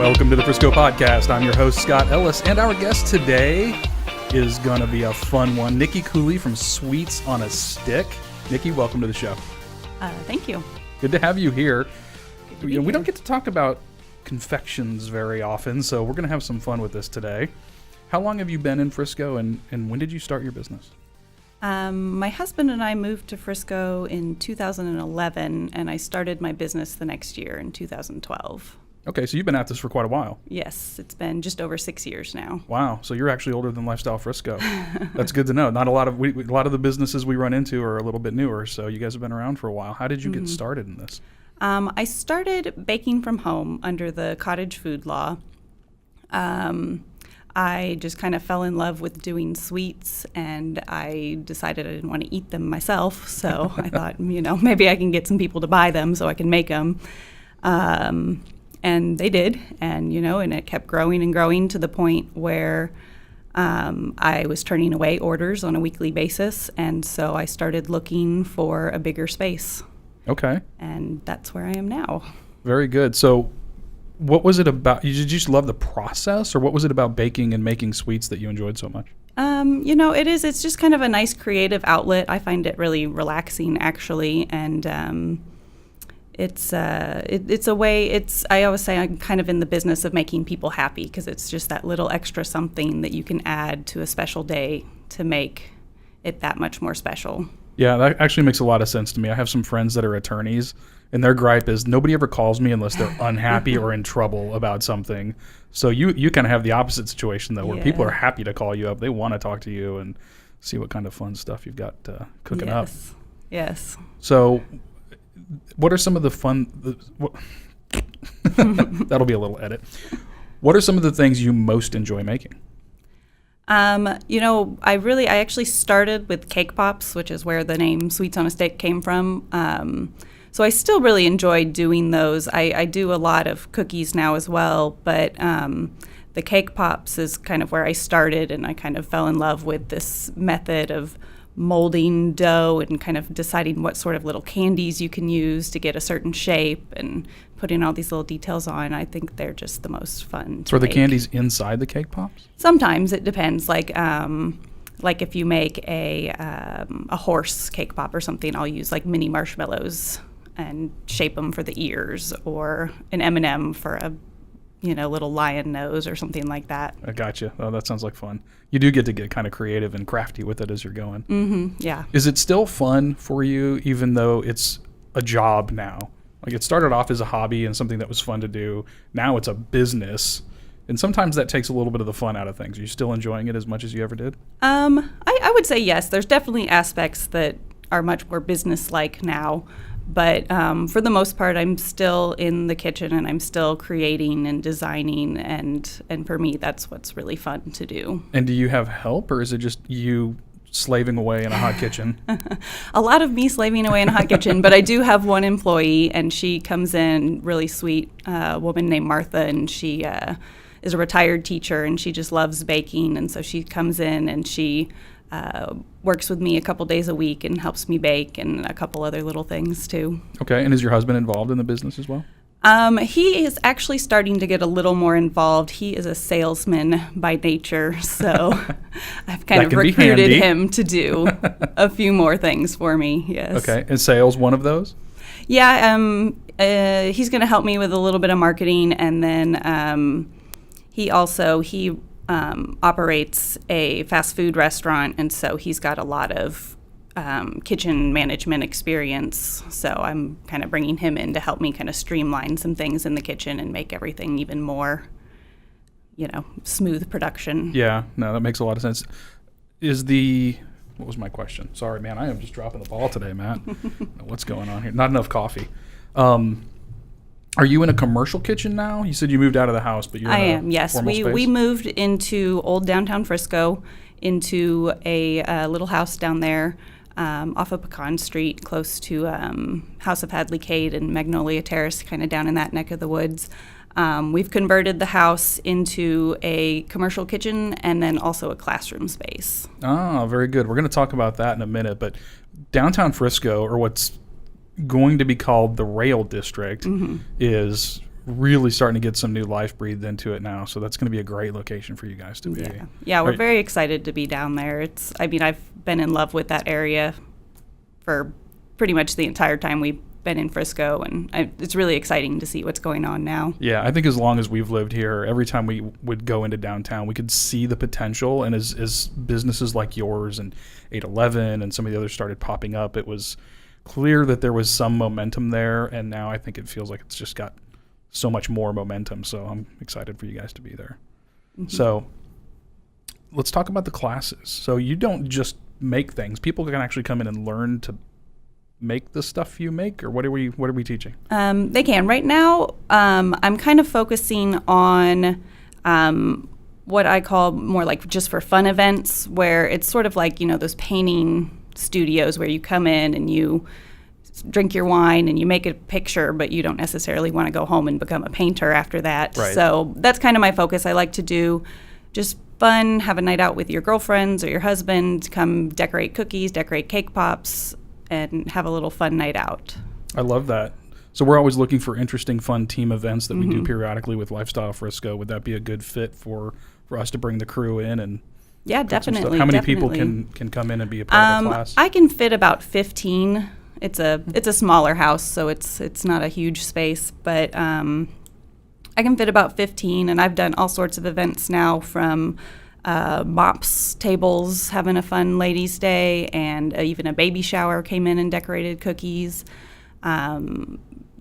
Welcome to the Frisco Podcast. I'm your host, Scott Ellis, and our guest today is going to be a fun one. Nicki Cooley from Sweets on a Stick. Nicki, welcome to the show. Thank you. Good to have you here. We don't get to talk about confections very often, so we're going to have some fun with this today. How long have you been in Frisco, and when did you start your business? My husband and I moved to Frisco in 2011, and I started my business the next year in 2012. Okay, so you've been at this for quite a while. Yes, it's been just over 6 years now. Wow, so you're actually older than Lifestyle Frisco. That's good to know. Not a lot of the businesses we run into are a little bit newer, so you guys have been around for a while. How did you get started in this? I started baking from home under the Cottage Food Law. I just kind of fell in love with doing sweets, and I decided I didn't want to eat them myself, so I thought, maybe I can get some people to buy them so I can make them. And they did, and it kept growing and growing to the point where I was turning away orders on a weekly basis, and so I started looking for a bigger space. Okay. And that's where I am now. Very good. So what was it about? Did you just love the process, or what was it about baking and making sweets that you enjoyed so much? It's just kind of a nice creative outlet. I find it really relaxing, actually, and it's a way. I always say I'm kind of in the business of making people happy, because it's just that little extra something that you can add to a special day to make it that much more special. Yeah, that actually makes a lot of sense to me. I have some friends that are attorneys, and their gripe is nobody ever calls me unless they're unhappy or in trouble about something. So you kind of have the opposite situation, though, where people are happy to call you up. They want to talk to you and see what kind of fun stuff you've got cooking up. Yes. So what are some of the fun... That'll be a little edit. What are some of the things you most enjoy making? I actually started with Cakepops, which is where the name Sweets on a Stick came from. So I still really enjoy doing those. I do a lot of cookies now as well, but the Cakepops is kind of where I started, and I kind of fell in love with this method of molding dough and kind of deciding what sort of little candies you can use to get a certain shape and putting all these little details on. I think they're just the most fun to So are the make. candies inside the Cake Pops? Sometimes it depends. Like if you make a horse cake pop or something, I'll use like mini marshmallows and shape them for the ears, or an M&M for a little lion nose or something like that. I gotcha. Oh, that sounds like fun. You do get to get kind of creative and crafty with it as you're going. Mm-hmm, yeah. Is it still fun for you, even though it's a job now? Like, it started off as a hobby and something that was fun to do. Now it's a business. And sometimes that takes a little bit of the fun out of things. Are you still enjoying it as much as you ever did? I would say yes. There's definitely aspects that are much more business-like now. But for the most part, I'm still in the kitchen, and I'm still creating and designing, and for me, that's what's really fun to do. And do you have help, or is it just you slaving away in a hot kitchen? A lot of me slaving away in a hot kitchen, but I do have one employee, and she comes in, really sweet woman named Martha, and she is a retired teacher, and she just loves baking, and so she comes in and she works with me a couple days a week and helps me bake, and a couple other little things too. Okay, and is your husband involved in the business as well? He is actually starting to get a little more involved. He is a salesman by nature, so I've kind of recruited him to do a few more things for me, yes. Okay, is sales one of those? Yeah, he's going to help me with a little bit of marketing, and then he operates a fast food restaurant, and so he's got a lot of kitchen management experience. So I'm kind of bringing him in to help me kind of streamline some things in the kitchen and make everything even more, smooth production. Yeah, no, that makes a lot of sense. What was my question? Sorry, man, I am just dropping the ball today, Matt. What's going on here? Not enough coffee. Are you in a commercial kitchen now? You said you moved out of the house, but you're in a formal space? Yes. We moved into old downtown Frisco, into a little house down there off of Pecan Street, close to House of Hadley Cade and Magnolia Terrace, kind of down in that neck of the woods. We've converted the house into a commercial kitchen and then also a classroom space. Oh, very good. We're going to talk about that in a minute, but downtown Frisco, or what's going to be called the Rail District, is really starting to get some new life breathed into it now. So that's going to be a great location for you guys to be. Yeah, we're very excited to be down there. I've been in love with that area for pretty much the entire time we've been in Frisco, and it's really exciting to see what's going on now. Yeah, I think as long as we've lived here, every time we would go into downtown, we could see the potential. And as businesses like yours and 811 and some of the others started popping up, it was clear that there was some momentum there. And now I think it feels like it's just got so much more momentum. So I'm excited for you guys to be there. Mm-hmm. So let's talk about the classes. So you don't just make things. People can actually come in and learn to make the stuff you make, or what are we teaching? They can. Right now, I'm kind of focusing on what I call more like just for fun events, where it's sort of like, those painting studios where you come in and you drink your wine and you make a picture, but you don't necessarily want to go home and become a painter after that. Right. So that's kind of my focus. I like to do just fun, have a night out with your girlfriends or your husband, come decorate cookies, decorate cake pops, and have a little fun night out. I love that. So we're always looking for interesting, fun team events that we do periodically with Lifestyle Frisco. Would that be a good fit for us to bring the crew in? And yeah, definitely. How many people can come in and be a part of the class? I can fit about 15. It's a smaller house, so it's not a huge space, but I can fit about 15, and I've done all sorts of events now, from mops tables, having a fun ladies' day, and even a baby shower came in and decorated cookies,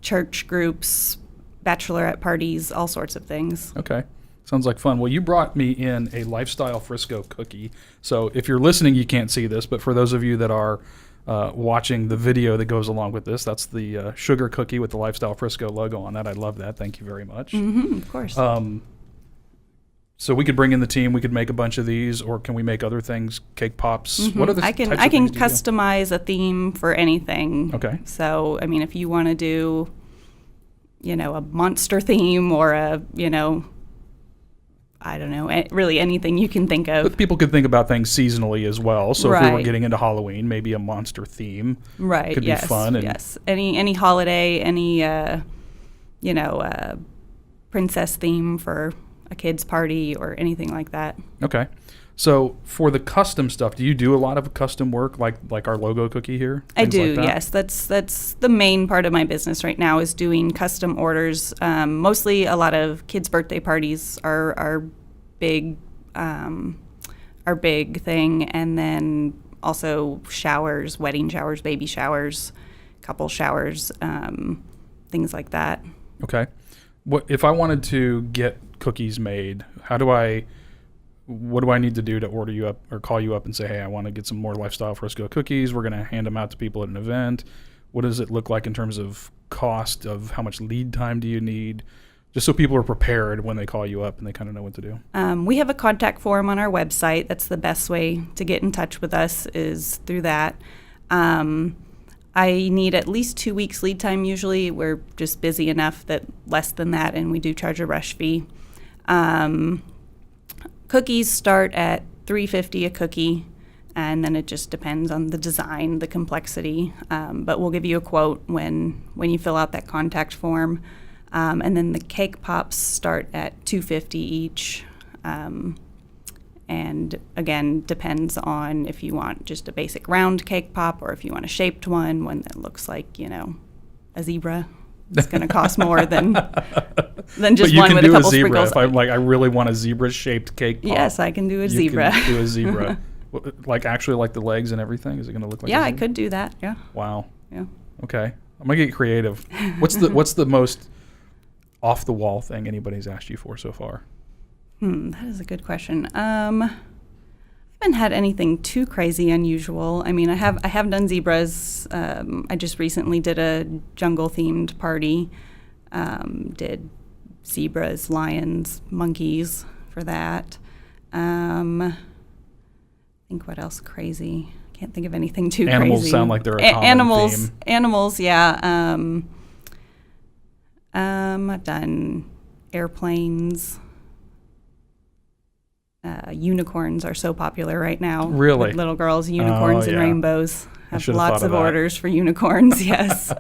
church groups, bachelorette parties, all sorts of things. Okay. Sounds like fun. Well, you brought me in a Lifestyle Frisco cookie. So if you're listening, you can't see this, but for those of you that are watching the video that goes along with this, that's the sugar cookie with the Lifestyle Frisco logo on that. I love that. Thank you very much. Mm-hmm, of course. So we could bring in the team. We could make a bunch of these, or can we make other things? Cake pops. Mm-hmm. What are the I can customize a theme for anything. Okay. So if you want to do, a monster theme, or I don't know, really anything you can think of. But people could think about things seasonally as well. So right. If we were getting into Halloween, maybe a monster theme. Right. Could be fun. And yes. Any holiday, any princess theme for a kid's party or anything like that. Okay. So for the custom stuff, do you do a lot of custom work like our logo cookie here? I do, like yes. That's the main part of my business right now, is doing custom orders. Mostly a lot of kids' birthday parties are big thing, and then also showers, wedding showers, baby showers, couple showers, things like that. Okay. What if I wanted to get cookies made? What do I need to do to order you up or call you up and say, hey, I want to get some more Lifestyle Frisco cookies. We're going to hand them out to people at an event. What does it look like in terms of cost, of how much lead time do you need? Just so people are prepared when they call you up and they kind of know what to do. We have a contact form on our website. That's the best way to get in touch with us, is through that. I need at least 2 weeks lead time usually. We're just busy enough that less than that, and we do charge a rush fee. Cookies start at $3.50 a cookie, and then it just depends on the design, the complexity. But we'll give you a quote when you fill out that contact form. And then the cake pops start at $2.50 each. And again, depends on if you want just a basic round cake pop, or if you want a shaped one that looks like, a zebra. It's going to cost more than just one with a couple sprinkles. If I'm like, I really want a zebra-shaped cake pop. Yes, I can do a zebra. You can do a zebra. Like actually like the legs and everything? Is it going to look like I could do that, yeah. Wow. Yeah. Okay. I'm going to get creative. What's the most off-the-wall thing anybody's asked you for so far? That is a good question. I haven't had anything too crazy unusual. I have done zebras. I just recently did a jungle-themed party. Did zebras, lions, monkeys for that. I think what else crazy? Can't think of anything too crazy. Animals sound like they're a common theme. Animals, yeah. I've done airplanes. Unicorns are so popular right now. Really? With little girls, unicorns and rainbows. Have lots of that. Orders for unicorns, yes.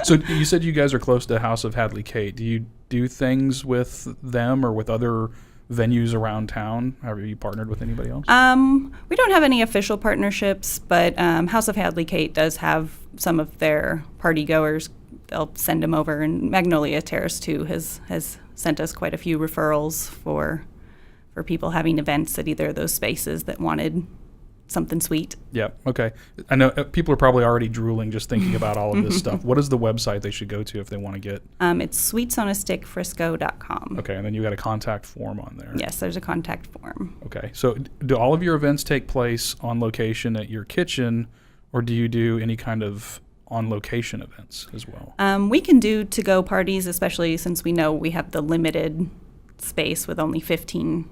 So you said you guys are close to House of Hadley Kate. Do do things with them or with other venues around town? Have you partnered with anybody else? We don't have any official partnerships, but House of Hadley Kate does have some of their party goers. They'll send them over, and Magnolia Terrace too has sent us quite a few referrals for people having events at either of those spaces that wanted something sweet. Yeah. Okay. I know people are probably already drooling just thinking about all of this stuff. What is the website they should go to if they want to get? It's sweetsonastickfrisco.com. Okay. And then you got a contact form on there. Yes, there's a contact form. Okay. So do all of your events take place on location at your kitchen, or do you do any kind of on-location events as well? We can do to-go parties, especially since we know we have the limited space with only 15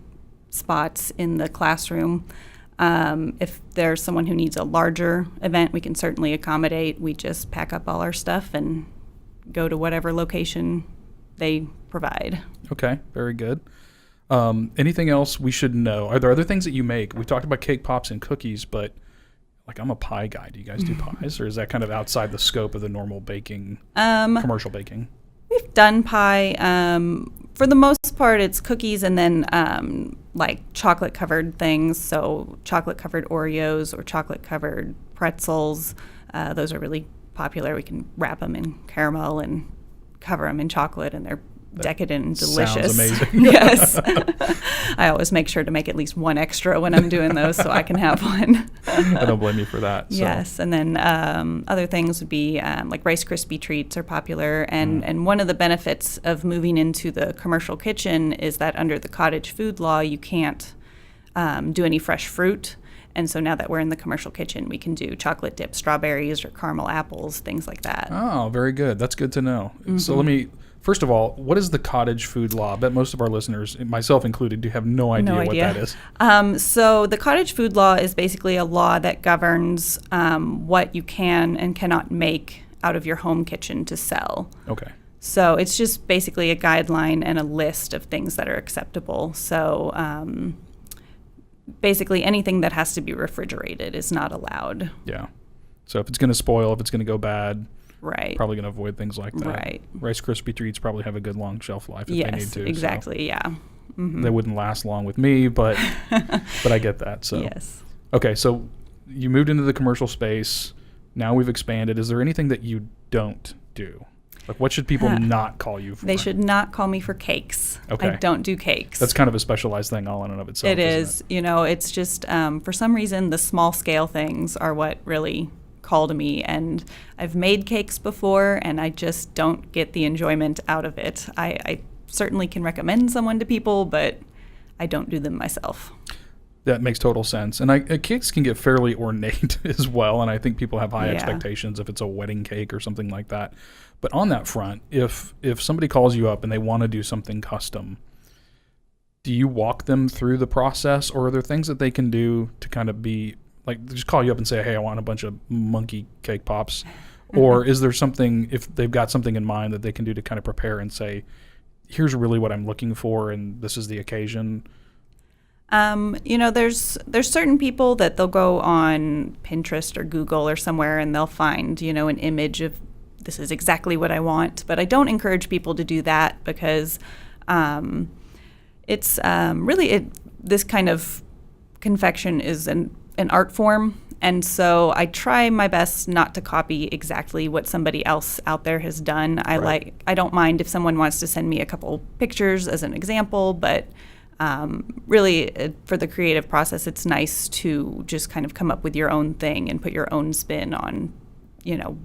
spots in the classroom. If there's someone who needs a larger event, we can certainly accommodate. We just pack up all our stuff and go to whatever location they provide. Okay, very good. Anything else we should know? Are there other things that you make? We talked about cake pops and cookies, but like I'm a pie guy. Do you guys do pies, or is that kind of outside the scope of the normal baking, commercial baking? We've done pie. For the most part, it's cookies and then like chocolate-covered things. So chocolate-covered Oreos or chocolate-covered pretzels. Those are really popular. We can wrap them in caramel and cover them in chocolate, and they're decadent and delicious. Sounds amazing. Yes. I always make sure to make at least one extra when I'm doing those so I can have one. I don't blame you for that. So. Yes, and then other things would be like Rice Krispie treats are popular, and one of the benefits of moving into the commercial kitchen is that under the Cottage Food Law, you can't do any fresh fruit. And so now that we're in the commercial kitchen, we can do chocolate dipped strawberries or caramel apples, things like that. Oh, very good. That's good to know. So first of all, what is the Cottage Food Law? I bet most of our listeners, myself included, do have no idea what that is. So the Cottage Food Law is basically a law that governs what you can and cannot make out of your home kitchen to sell. Okay. So it's just basically a guideline and a list of things that are acceptable. So basically anything that has to be refrigerated is not allowed. Yeah. So if it's going to spoil, if it's going to go bad, right, probably going to avoid things like that. Right. Rice Krispie treats probably have a good long shelf life if yes, they need to. Exactly. So Yeah. They wouldn't last long with me, but I get that. So yes. Okay, so you moved into the commercial space. Now we've expanded. Is there anything that you don't do? Like, what should people not call you for? They should not call me for cakes. Okay. I don't do cakes. That's kind of a specialized thing all in and of itself. It is. You know, it's just, for some reason, the small scale things are what really call to me. And I've made cakes before, and I just don't get the enjoyment out of it. I certainly can recommend someone to people, but I don't do them myself. That makes total sense. And cakes can get fairly ornate as well, and I think people have high expectations if it's a wedding cake or something like that. But on that front, if somebody calls you up and they want to do something custom, do you walk them through the process, or are there things that they can do to kind of be, like, just call you up and say, hey, I want a bunch of monkey cake pops? Or is there something, if they've got something in mind that they can do to kind of prepare and say, here's really what I'm looking for and this is the occasion? You know, there's certain people that they'll go on Pinterest or Google or somewhere and they'll find, you know, an image of this is exactly what I want. But I don't encourage people to do that because it's really this kind of confection is an art form. And so I try my best not to copy exactly what somebody else out there has done. I don't mind if someone wants to send me a couple pictures as an example, but really, for the creative process, it's nice to just kind of come up with your own thing and put your own spin on, you know,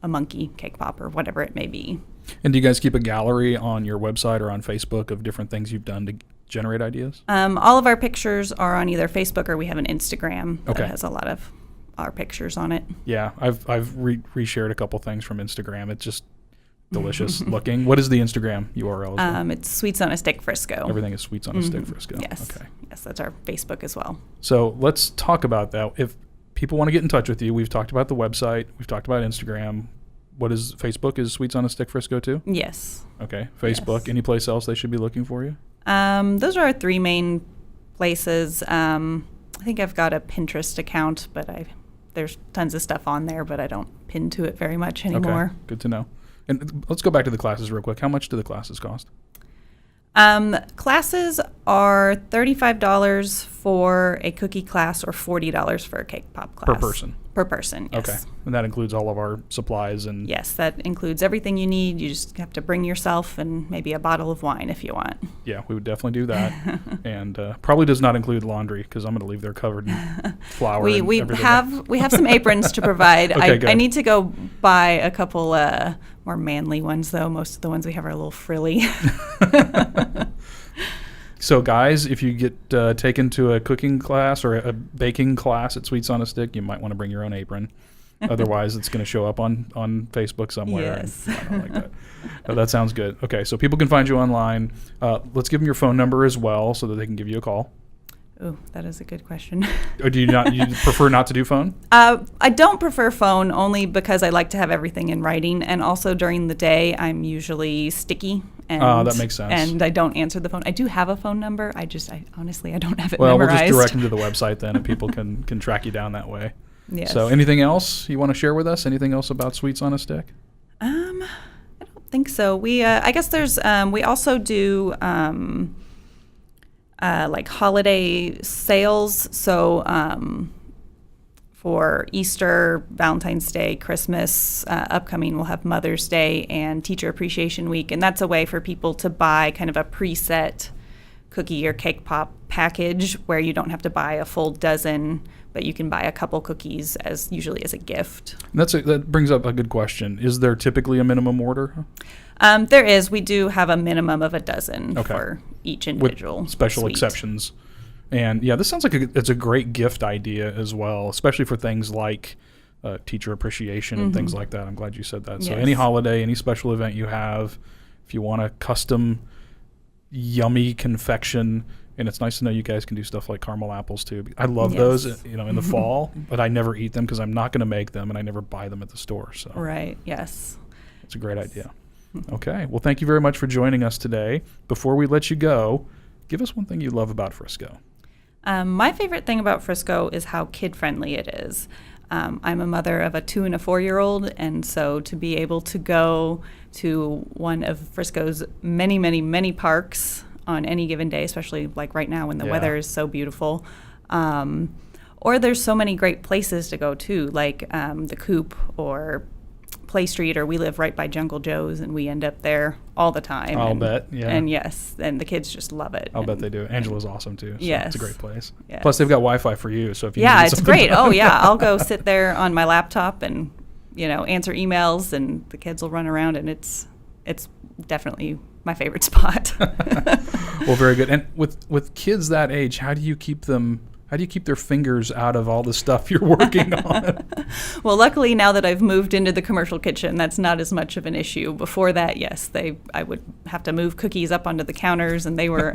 a monkey cake pop or whatever it may be. And do you guys keep a gallery on your website or on Facebook of different things you've done to generate ideas? All of our pictures are on either Facebook or we have an Instagram that has a lot of our pictures on it. Yeah, I've reshared a couple things from Instagram. It's just delicious looking. What is the Instagram URL as well? It's Sweets on a Stick Frisco. Everything is Sweets on a Stick Frisco. Yes. Okay. Yes, that's our Facebook as well. So let's talk about that. If people want to get in touch with you, we've talked about the website. We've talked about Instagram. What is Facebook? Is Sweets on a Stick Frisco too? Yes. Okay. Facebook. Yes. Any place else they should be looking for you? Those are our three main places. I think I've got a Pinterest account, but there's tons of stuff on there, but I don't pin to it very much anymore. Okay. Good to know. And let's go back to the classes real quick. How much do the classes cost? Classes are $35 for a cookie class or $40 for a cake pop class. Per person? Per person, yes. Okay. And that includes all of our supplies and... Yes, that includes everything you need. You just have to bring yourself and maybe a bottle of wine if you want. Yeah, we would definitely do that. And probably does not include laundry because I'm going to leave there covered in flour and we everything. we have some aprons to provide. Okay, I need to go buy a couple more manly ones, though. Most of the ones we have are a little frilly. So, guys, if you get taken to a cooking class or a baking class at Sweets on a Stick, you might want to bring your own apron. Otherwise, it's going to show up on Facebook somewhere. Yes. And I don't like that. But that sounds good. Okay, so people can find you online. Let's give them your phone number as well so that they can give you a call. Oh, that is a good question. Or do you prefer not to do phone? I don't prefer phone only because I like to have everything in writing, and also during the day I'm usually sticky. And, that makes sense. And I don't answer the phone. I do have a phone number. I honestly don't have it memorized. Well, we'll just direct them to the website then, and people can track you down that way. Yes. So, anything else you want to share with us? Anything else about Sweets on a Stick? I don't think so. We I guess there's we also do like holiday sales. So for Easter, Valentine's Day, Christmas, upcoming, we'll have Mother's Day and Teacher Appreciation Week. And that's a way for people to buy kind of a preset cookie or cake pop package where you don't have to buy a full dozen, but you can buy a couple cookies usually as a gift. That brings up a good question. Is there typically a minimum order? There is. We do have a minimum of a dozen for each individual. With special suite. exceptions. And yeah, this sounds like it's a great gift idea as well, especially for things like teacher appreciation and things like that. I'm glad you said that. So any holiday, any special event you have, if you want a custom yummy confection, and it's nice to know you guys can do stuff like caramel apples too. I love those, in the fall, but I never eat them because I'm not going to make them, and I never buy them at the store. So right, yes. It's a great idea. Okay, well, thank you very much for joining us today. Before we let you go, give us one thing you love about Frisco. My favorite thing about Frisco is how kid-friendly it is. I'm a mother of a 2- and a 4-year-old, and so to be able to go to one of Frisco's many, many, many parks on any given day, especially like right now when the weather is so beautiful, or there's so many great places to go to, like the Coop or Play Street, or we live right by Jungle Joe's, and we end up there all the time. I'll bet, yeah. And yes, and the kids just love it. I'll bet they do. Angela's awesome too. So yes. It's a great place. Yes. Plus, they've got Wi-Fi for you, so if you yeah, need it's something great. done. Oh yeah, I'll go sit there on my laptop and answer emails, and the kids will run around, and it's definitely my favorite spot. Well, very good. And with kids that age, how do you keep their fingers out of all the stuff you're working on? Well, luckily now that I've moved into the commercial kitchen, that's not as much of an issue. Before that, yes, I would have to move cookies up onto the counters, and they were,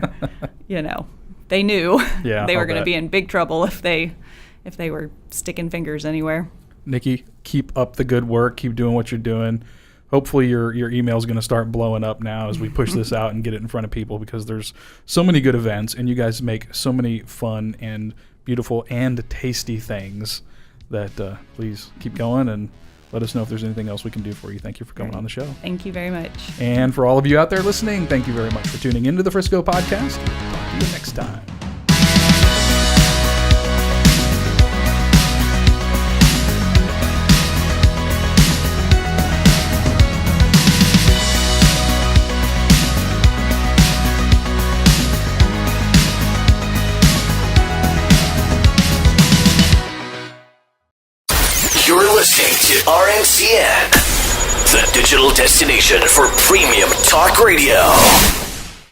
they knew they were going to be in big trouble if they were sticking fingers anywhere. Nicki, keep up the good work. Keep doing what you're doing. Hopefully your email is going to start blowing up now as we push this out and get it in front of people, because there's so many good events, and you guys make so many fun and beautiful and tasty things that please keep going and let us know if there's anything else we can do for you. Thank you for coming on the show. Thank you very much. And for all of you out there listening, thank you very much for tuning into the Frisco Podcast. Talk to you next time. You're listening to RMCN, the digital destination for premium talk radio.